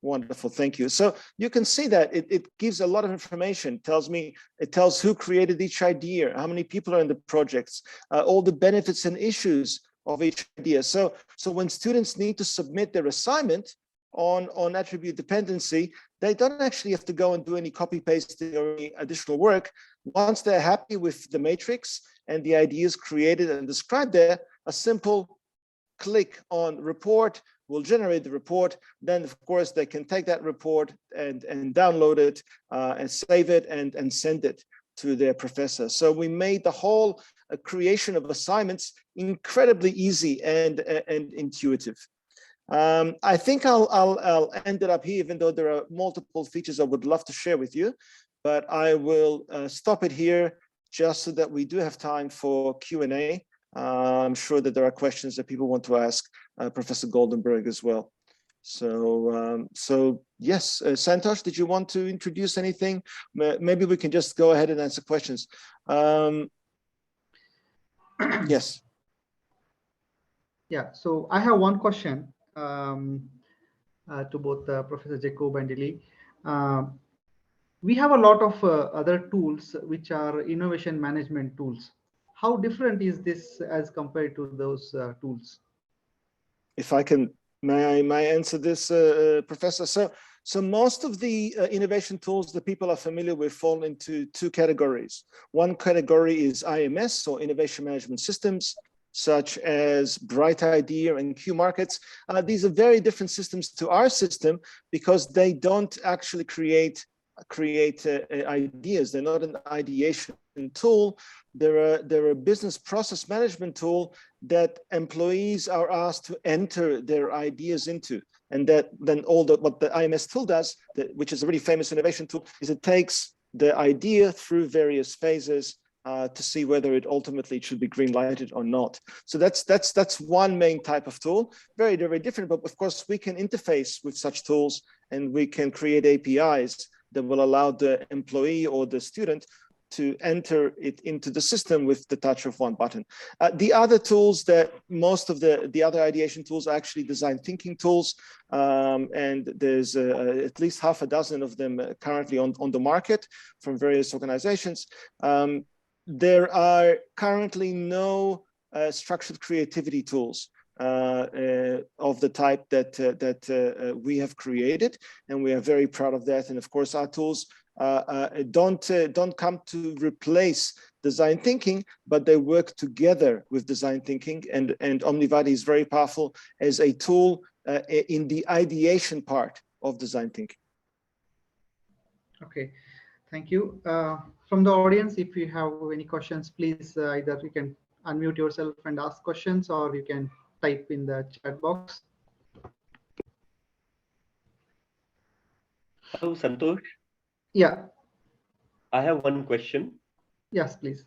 E: Wonderful, thank you. So you can see that it gives a lot of information. It tells who created each idea, how many people are in the projects, all the benefits and issues of each idea. So when students need to submit their assignment on attribute dependency, they don't actually have to go and do any copy pasting or any additional work. Once they're happy with the matrix and the ideas created and described there, a simple click on report will generate the report. Then of course they can take that report and download it and save it and send it to their professor. So we made the whole creation of assignments incredibly easy and intuitive. I think I'll end it up here, even though there are multiple features I would love to share with you, but I will stop it here just so that we do have time for Q&A. I'm sure that there are questions that people want to ask Professor Goldenberg as well. So yes, Santosh, did you want to introduce anything? Maybe we can just go ahead and answer questions. Yes.
B: Yeah, so I have one question to both Professor Jacob and Eli. We have a lot of other tools which are innovation management tools. how different is this as compared to those tools?
E: If I can, may I answer this, Professor? So most of the innovation tools that people are familiar with fall into two categories. One category is IMS, or Innovation Management Systems, such as Bright Idea and Q Markets. These are very different systems to our system because they don't actually create ideas. They're not an ideation tool. They're a business process management tool that employees are asked to enter their ideas into. And that then what the IMS tool does, which is a really famous innovation tool, is it takes the idea through various phases to see whether it ultimately should be green lighted or not. So that's one main type of tool. Very, very different, but of course we can interface with such tools and we can create APIs that will allow the employee or the student to enter it into the system with the touch of one button. The other tools that most of the other ideation tools are actually design thinking tools. And there's at least half a dozen of them currently on the market from various organizations. There are currently no structured creativity tools of the type that we have created, and we are very proud of that. And of course, our tools don't come to replace design thinking, but they work together with design thinking. And Omnivati is very powerful as a tool in the ideation part of design thinking.
B: Okay, thank you. From the audience, if you have any questions, please either you can unmute yourself and ask questions, or you can type in the chat box.
F: Hello, Santosh.
B: Yeah.
F: I have one question.
B: Yes, please.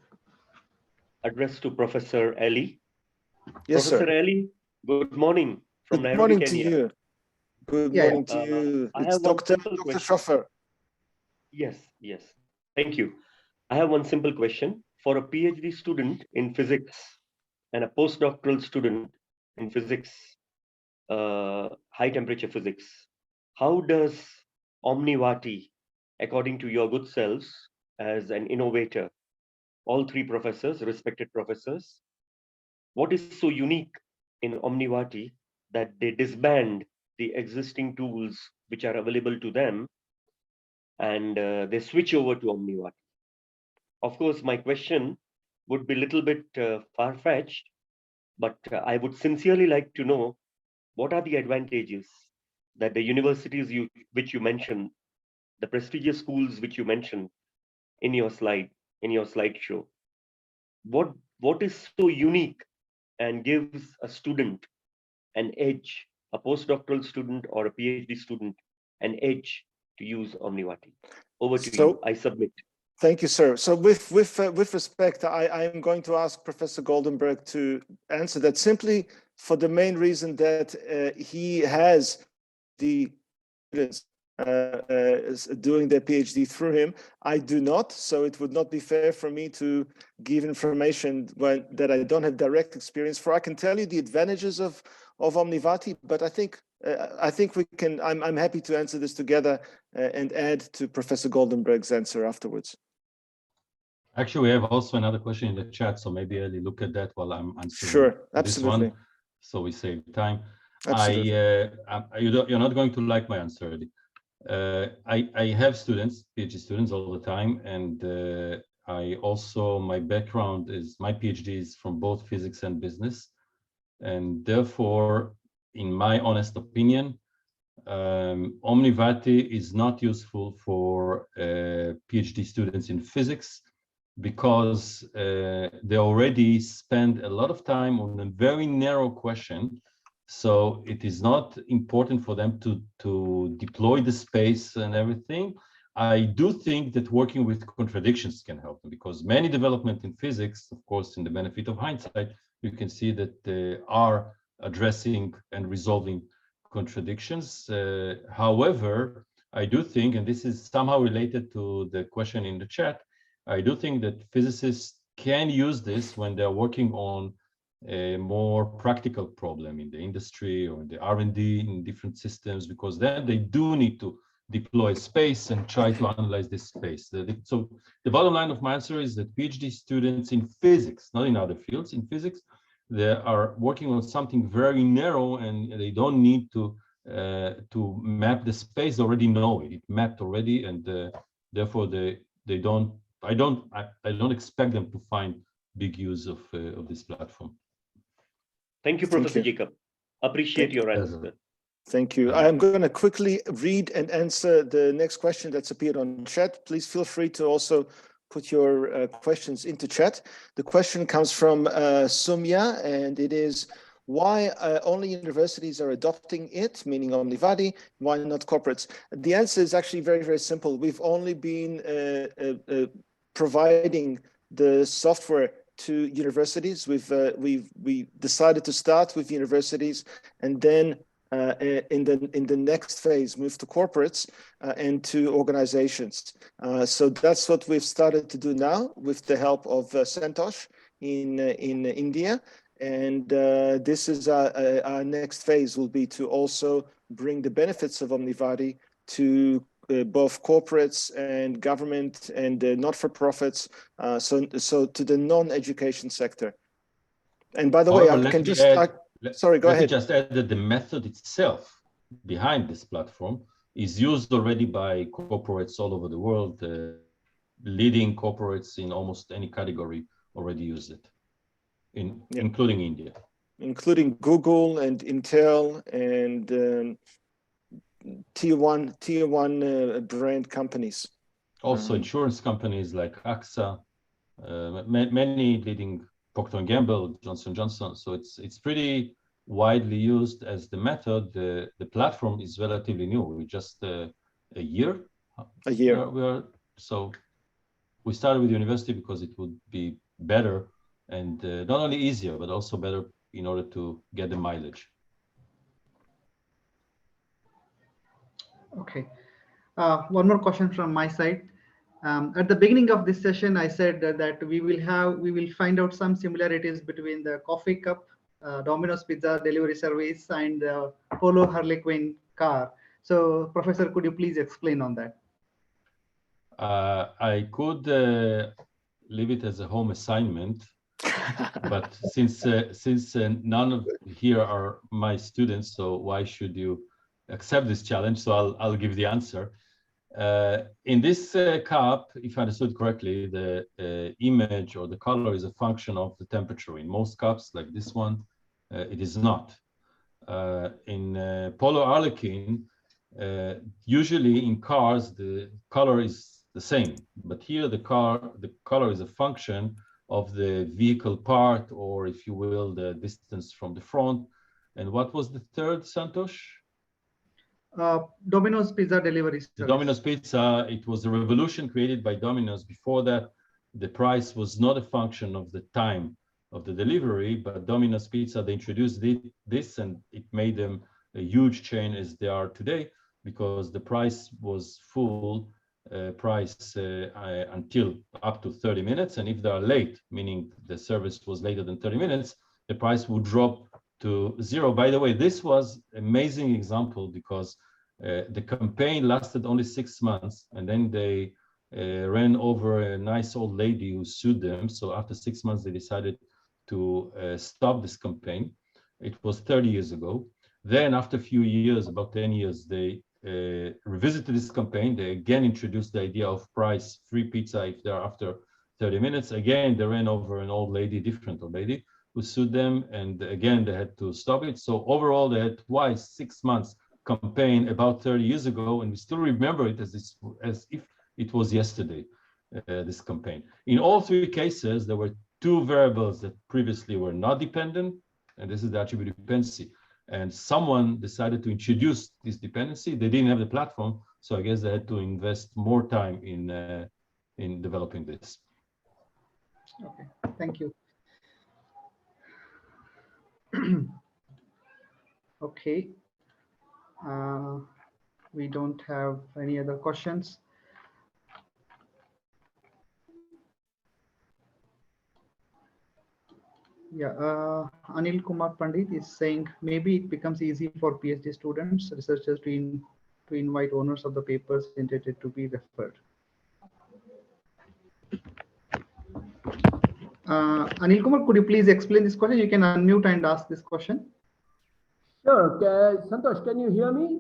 F: Addressed to Professor Ali.
E: Yes,
F: Professor
E: sir.
F: Ali, good morning from
E: Good
F: Nairobi,
E: morning
F: Kenya.
E: to you. Good morning to you.
F: I
E: It's
F: have one
E: Dr.
F: simple question.
E: Schoffer.
F: Yes. Thank you. I have one simple question. For a PhD student in physics and a postdoctoral student in physics, high temperature physics, how does Omnivati, according to your good selves as an innovator, all three professors, respected professors, what is so unique in Omnivati that they disband the existing tools which are available to them and they switch over to Omnivati? Of course, my question would be a little bit far-fetched, but I would sincerely like to know what are the advantages that the universities which you mentioned, the prestigious schools which you mentioned in your slideshow, what is so unique and gives a student an edge, a postdoctoral student or a PhD student, an edge to use Omnivati? Over to you. I submit.
E: Thank you, sir. So with respect, I am going to ask Professor Goldenberg to answer that simply for the main reason that he has the students doing their PhD through him. I do not, so it would not be fair for me to give information that I don't have direct experience for. I can tell you the advantages of Omnivati, but I think we can. I'm happy to answer this together and add to Professor Goldenberg's answer afterwards.
D: Actually, we have also another question in the chat, so maybe Eli, look at that while I'm answering this one, so we save time.
E: Absolutely.
D: You're not going to like my answer, Eli. I have students, PhD students all the time, and my background is, my PhD is from both physics and business, and therefore, in my honest opinion, Omnivati is not useful for PhD students in physics because they already spend a lot of time on a very narrow question. So it is not important for them to deploy the space and everything. I do think that working with contradictions can help them, because many development in physics, of course, in the benefit of hindsight, you can see that they are addressing and resolving contradictions. However, I do think, and this is somehow related to the question in the chat, I do think that physicists can use this when they're working on a more practical problem in the industry or in the R&D in different systems, because then they do need to deploy space and try to analyze this space. So the bottom line of my answer is that PhD students in physics, not in other fields, in physics, they are working on something very narrow, and they don't need to map the space. They already know it. It mapped already, and therefore they don't. I don't expect them to find big use of this platform.
F: Thank you, Professor Jacob. Appreciate your answer.
E: Thank you. I'm going to quickly read and answer the next question that's appeared on chat. Please feel free to also put your questions into chat. The question comes from Sumya, and it is, why only universities are adopting it, meaning Omnivati, why not corporates? The answer is actually very, very simple. We've only been providing the software to universities. We decided to start with universities, and then in the next phase move to corporates and to organizations. So that's what we've started to do now with the help of Santosh in India. And this is our next phase, will be to also bring the benefits of Omnivati to both corporates and government and not-for-profits, so to the non-education sector. And by the way, I can just sorry, go ahead.
D: Let me just add that the method itself behind this platform is used already by corporates all over the world. Leading corporates in almost any category already use it, including India.
E: Including Google and Intel and tier one brand companies.
D: Also insurance companies like AXA, many leading Procter & Gamble, Johnson & Johnson. So it's pretty widely used as the method. The platform is relatively new. We're just a year. So we started with university because it would be better and not only easier, but also better in order to get the mileage.
B: Okay. One more question from my side. At the beginning of this session, I said that we will find out some similarities between the coffee cup, Domino's Pizza delivery service, and Polo Harlequin car. So, Professor, could you please explain on that?
D: I could leave it as a home assignment, but since none of here are my students, so why should you accept this challenge? So I'll give the answer. In this cup, if I understood correctly, the image or the color is a function of the temperature. In most cups, like this one, it is not. In Polo Harlequin, usually in cars, the color is the same. But here, the color is a function of the vehicle part, or if you will, the distance from the front. And what was the third, Santosh?
B: Domino's Pizza delivery service.
D: The Domino's Pizza, it was a revolution created by Domino's. Before that, the price was not a function of the time of the delivery, but Domino's Pizza, they introduced this, and it made them a huge chain as they are today, because the price was full price until up to 30 minutes. And if they are late, meaning the service was later than 30 minutes, the price would drop to zero. By the way, this was an amazing example because the campaign lasted only 6 months, and then they ran over a nice old lady who sued them. So after 6 months, they decided to stop this campaign. It was 30 years ago. Then after a few years, about 10 years, they revisited this campaign. They again introduced the idea of price, free pizza if they're after 30 minutes. Again, they ran over an old lady, different old lady, who sued them, and again they had to stop it. So overall, they had twice 6 months campaign about 30 years ago, and we still remember it as if it was yesterday, this campaign. In all 3 cases, there were 2 variables that previously were not dependent, and this is the attribute dependency. And someone decided to introduce this dependency. They didn't have the platform, so I guess they had to invest more time in developing this.
B: Okay, thank you. Okay, we don't have any other questions. Yeah, Anil Kumar Pandit is saying maybe it becomes easy for PhD students, researchers to to invite owners of the papers intended to be referred. Anil Kumar, could you please explain this question? You can unmute and ask this question.
G: Sure. Santosh, can you hear me?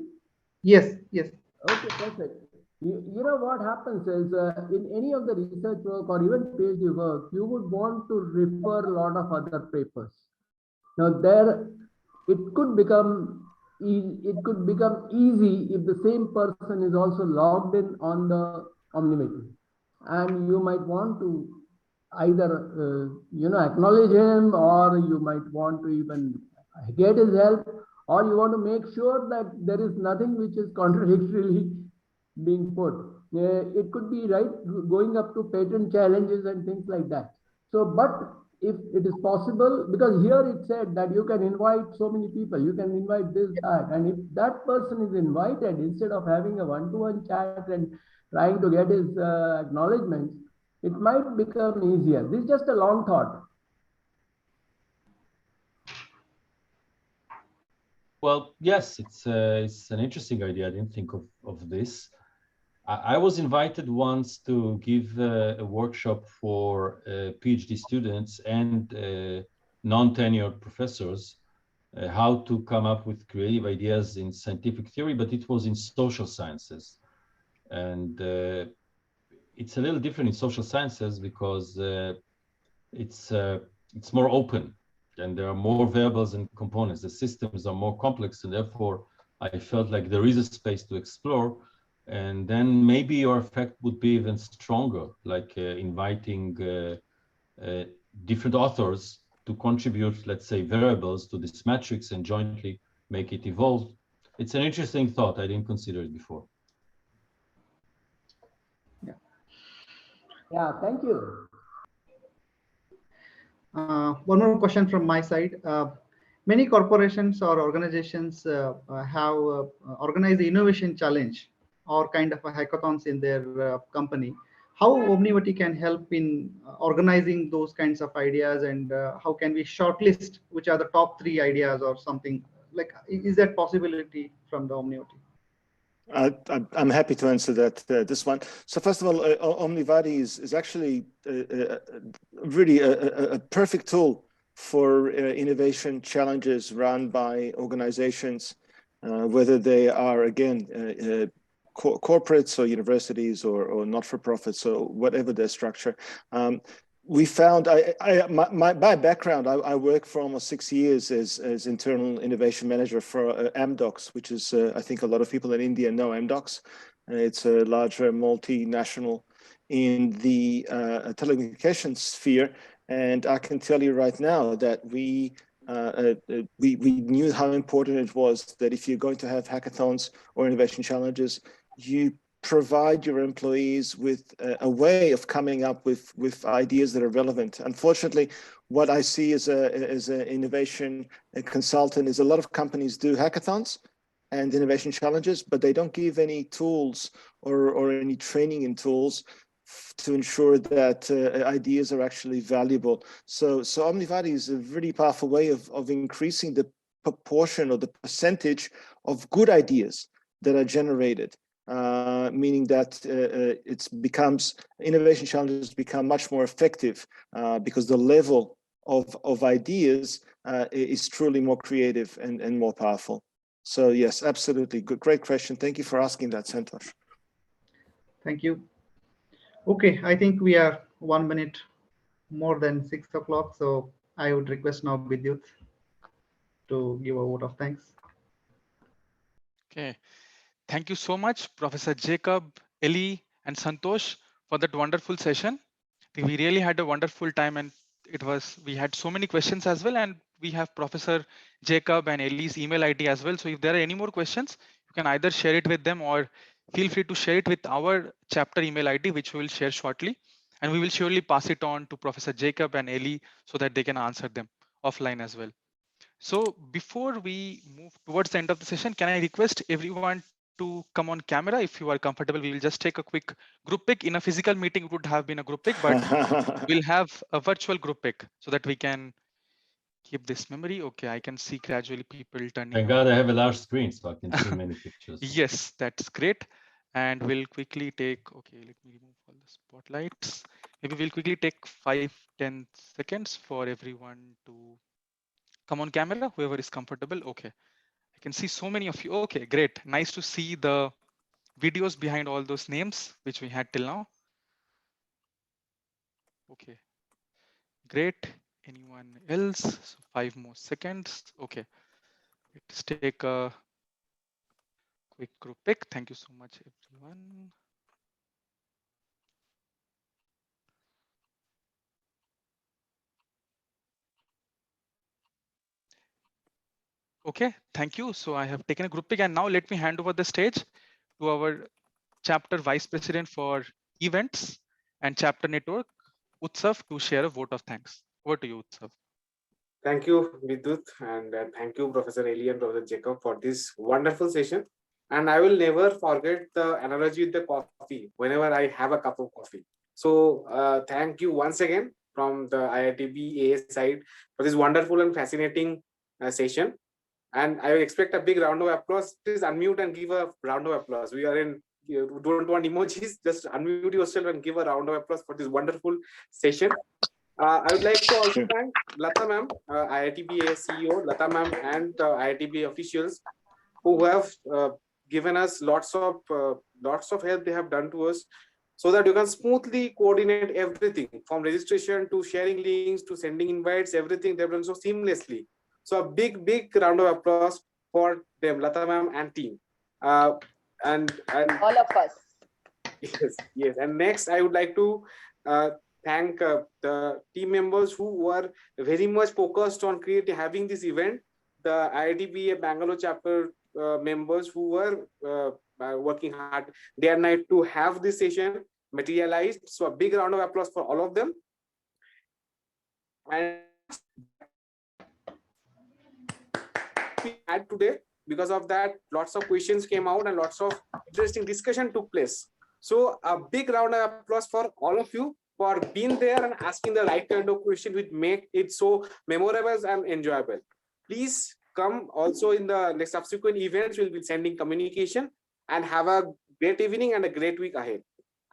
B: Yes, yes.
G: Okay, perfect. You know what happens is in any of the research work or even PhD work, you would want to refer a lot of other papers. Now there, it could become easy if the same person is also logged in on the Omnivati, and you might want to either acknowledge him, or you might want to even get his help, or you want to make sure that there is nothing which is contradictorily being put. It could be right going up to patent challenges and things like that. So, but if it is possible, because here it said that you can invite so many people, you can invite this, that, and if that person is invited, instead of having a one-to-one chat and trying to get his acknowledgements, it might become easier. This is just a long thought.
D: Well, yes, it's an interesting idea. I didn't think of this. I was invited once to give a workshop for PhD students and non-tenured professors, how to come up with creative ideas in scientific theory, but it was in social sciences. And it's a little different in social sciences because it's more open and there are more variables and components. The systems are more complex, and therefore I felt like there is a space to explore. And then maybe your effect would be even stronger, like inviting different authors to contribute, let's say, variables to this matrix and jointly make it evolve. It's an interesting thought. I didn't consider it before.
G: Yeah, thank you.
B: One more question from my side. Many corporations or organizations have organized the innovation challenge or kind of a hackathons in their company. How Omnivati can help in organizing those kinds of ideas, and how can we shortlist which are the top 3 ideas or something? Like, is that possibility from the Omnivati?
E: I'm happy to answer that this one. So first of all, Omnivati is actually really a perfect tool for innovation challenges run by organizations, whether they are, again, corporates or universities or not-for-profits or whatever their structure. We found, my background, I worked for almost 6 years as internal innovation manager for Amdocs, which is, I think a lot of people in India know Amdocs. It's a larger multinational in the telecommunications sphere. And I can tell you right now that we knew how important it was that if you're going to have hackathons or innovation challenges, you provide your employees with a way of coming up with ideas that are relevant. Unfortunately, what I see as an innovation consultant is a lot of companies do hackathons and innovation challenges, but they don't give any tools or any training in tools to ensure that ideas are actually valuable. So Omnivati is a really powerful way of increasing the proportion or the percentage of good ideas that are generated. Meaning that innovation challenges become much more effective because the level of ideas is truly more creative and more powerful. So yes, absolutely. Good, great question. Thank you for asking that, Santosh.
B: Thank you. Okay, I think we are 1 minute more than 6 o'clock. So I would request now Vidyut to give a vote of thanks.
A: Okay. Thank you so much, Professor Jacob, Eli, and Santosh, for that wonderful session. We really had a wonderful time, and we had so many questions as well. And we have Professor Jacob and Eli's email ID as well. So if there are any more questions, you can either share it with them or feel free to share it with our chapter email ID, which we will share shortly. And we will surely pass it on to Professor Jacob and Eli so that they can answer them offline as well. So before we move towards the end of the session, can I request everyone to come on camera? If you are comfortable, we will just take a quick group pic. In a physical meeting, it would have been a group pic, but we'll have a virtual group pic so that we can keep this memory. Okay, I can see gradually people turning
D: Thank
A: on.
D: God I have a large screen so I can see many pictures.
A: Yes, that's great. And we'll quickly take, okay, let me remove all the spotlights. Maybe we'll quickly take 5-10 seconds for everyone to come on camera, whoever is comfortable. Okay, I can see so many of you. Okay, great. Nice to see the videos behind all those names, which we had till now. Okay, great. Anyone else? So 5 more seconds. Okay, let's take a quick group pic. Thank you so much, everyone. Okay, thank you. So I have taken a group pic, and now let me hand over the stage to our chapter vice president for events and chapter network, Utsav, to share a vote of thanks. Over to you, Utsav.
H: Thank you, Vidut, and thank you, Professor Eli and Professor Jacob, for this wonderful session. And I will never forget the analogy with the coffee whenever I have a cup of coffee. So thank you once again from the IITB side for this wonderful and fascinating session. And I expect a big round of applause. Please unmute and give a round of applause. We are in, you don't want emojis, just unmute yourself and give a round of applause for this wonderful session. I would like to also thank Lata ma'am, IITB CEO, Lata ma'am, and IITB officials who have given us lots of help they have done to us, so that you can smoothly coordinate everything from registration to sharing links to sending invites. Everything they've done so seamlessly. So a big round of applause for them, Lata ma'am and team, and
C: All of us.
H: yes. And next, I would like to thank the team members who were very much focused on having this event. The IITB Bangalore chapter members who were working hard day and night to have this session materialized. So a big round of applause for all of them. And we had today, because of that, lots of questions came out and lots of interesting discussion took place. So a big round of applause for all of you for being there and asking the right kind of question, which make it so memorable and enjoyable. Please come also in the next subsequent events. We'll be sending communication, and have a great evening and a great week ahead.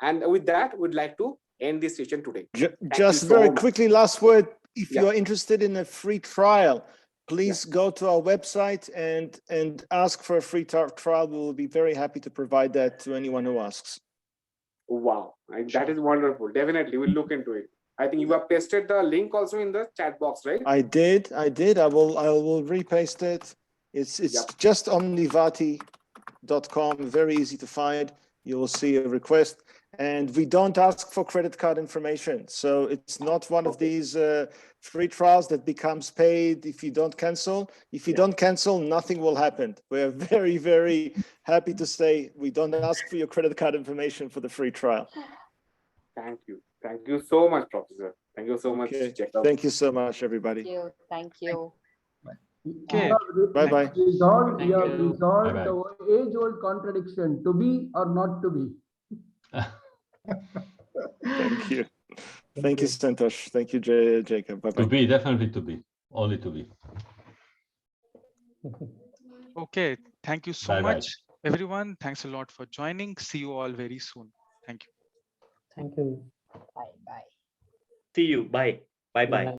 H: And with that, we'd like to end this session today.
E: Just very quickly, last word. If you're interested in a free trial, please go to our website and ask for a free trial. We will be very happy to provide that to anyone who asks.
H: Wow, that is wonderful. Definitely, we'll look into it. I think you have pasted the link also in the chat box, right?
E: I did. I will repaste it. It's just omnivati.com. Very easy to find. You will see a request. And we don't ask for credit card information. So it's not one of these free trials that becomes paid if you don't cancel. If you don't cancel, nothing will happen. We're very, very happy to say we don't ask for your credit card information for the free trial.
H: Thank you. Thank you so much, Professor. Thank you so much, Jacob.
E: Thank you so much, everybody.
C: Thank you. Thank you.
A: Okay.
E: Bye-bye.
G: Resolved
A: Thank you.
G: the age-old contradiction, to be or not to be.
E: Thank you. Thank you, Santosh. Thank you, Jacob. Bye-bye.
D: To be, definitely to be. Only to be.
A: Okay, thank you so much, everyone. Thanks a lot for joining. See you all very soon. Thank you.
G: Thank you.
C: Bye. Bye.
F: See you. Bye. Bye.